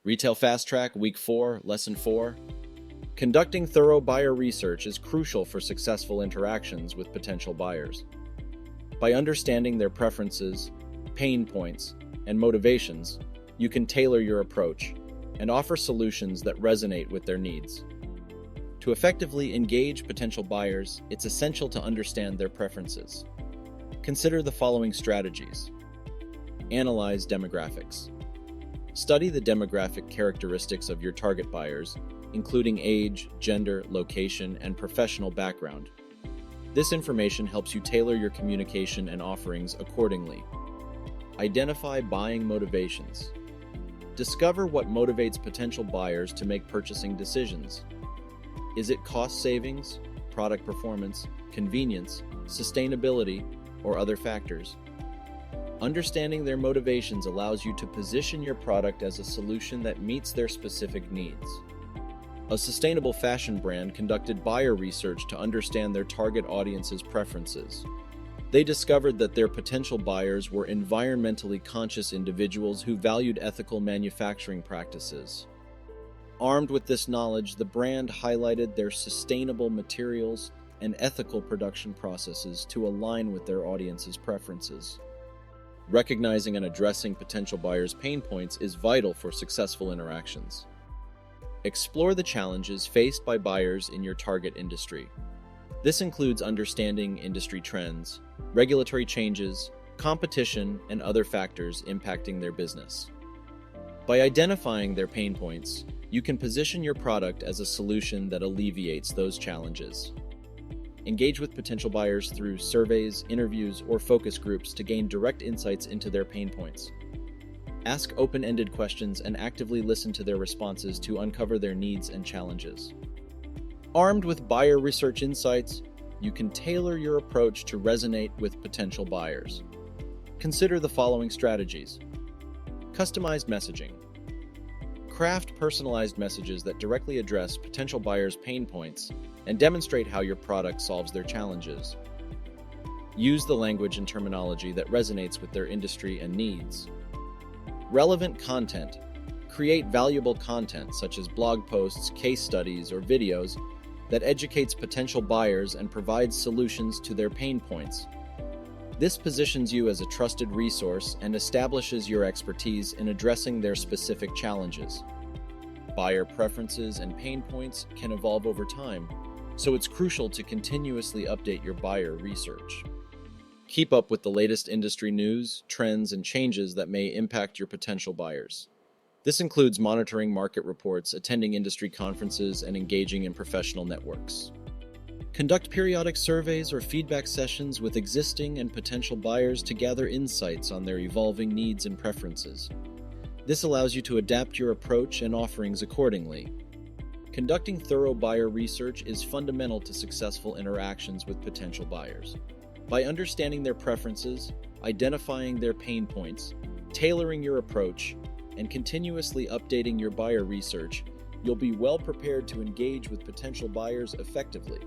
Retail Fast Track, Week 4, Lesson 4. Conducting thorough buyer research is crucial for successful interactions with potential buyers. By understanding their preferences, pain points, and motivations, you can tailor your approach and offer solutions that resonate with their needs. To effectively engage potential buyers, it's essential to understand their preferences. Consider the following strategies. Analyze demographics. Study the demographic characteristics of your target buyers, including age, gender, location, and professional background. This information helps you tailor your communication and offerings accordingly. Identify buying motivations. Discover what motivates potential buyers to make purchasing decisions. Is it cost savings, product performance, convenience, sustainability, or other factors? Understanding their motivations allows you to position your product as a solution that meets their specific needs. A sustainable fashion brand conducted buyer research to understand their target audience's preferences. They discovered that their potential buyers were environmentally conscious individuals who valued ethical manufacturing practices. Armed with this knowledge, the brand highlighted their sustainable materials and ethical production processes to align with their audience's preferences. Recognizing and addressing potential buyers' pain points is vital for successful interactions. Explore the challenges faced by buyers in your target industry. This includes understanding industry trends, regulatory changes, competition, and other factors impacting their business. By identifying their pain points, you can position your product as a solution that alleviates those challenges. Engage with potential buyers through surveys, interviews, or focus groups to gain direct insights into their pain points. Ask open-ended questions and actively listen to their responses to uncover their needs and challenges. Armed with buyer research insights, you can tailor your approach to resonate with potential buyers. Consider the following strategies. Customized messaging. Craft personalized messages that directly address potential buyers' pain points and demonstrate how your product solves their challenges. Use the language and terminology that resonates with their industry and needs. Relevant content. Create valuable content such as blog posts, case studies, or videos that educates potential buyers and provides solutions to their pain points. This positions you as a trusted resource and establishes your expertise in addressing their specific challenges. Buyer preferences and pain points can evolve over time, so it's crucial to continuously update your buyer research. Keep up with the latest industry news, trends, and changes that may impact your potential buyers. This includes monitoring market reports, attending industry conferences, and engaging in professional networks. Conduct periodic surveys or feedback sessions with existing and potential buyers to gather insights on their evolving needs and preferences. This allows you to adapt your approach and offerings accordingly. Conducting thorough buyer research is fundamental to successful interactions with potential buyers. By understanding their preferences, identifying their pain points, tailoring your approach, and continuously updating your buyer research, you'll be well prepared to engage with potential buyers effectively.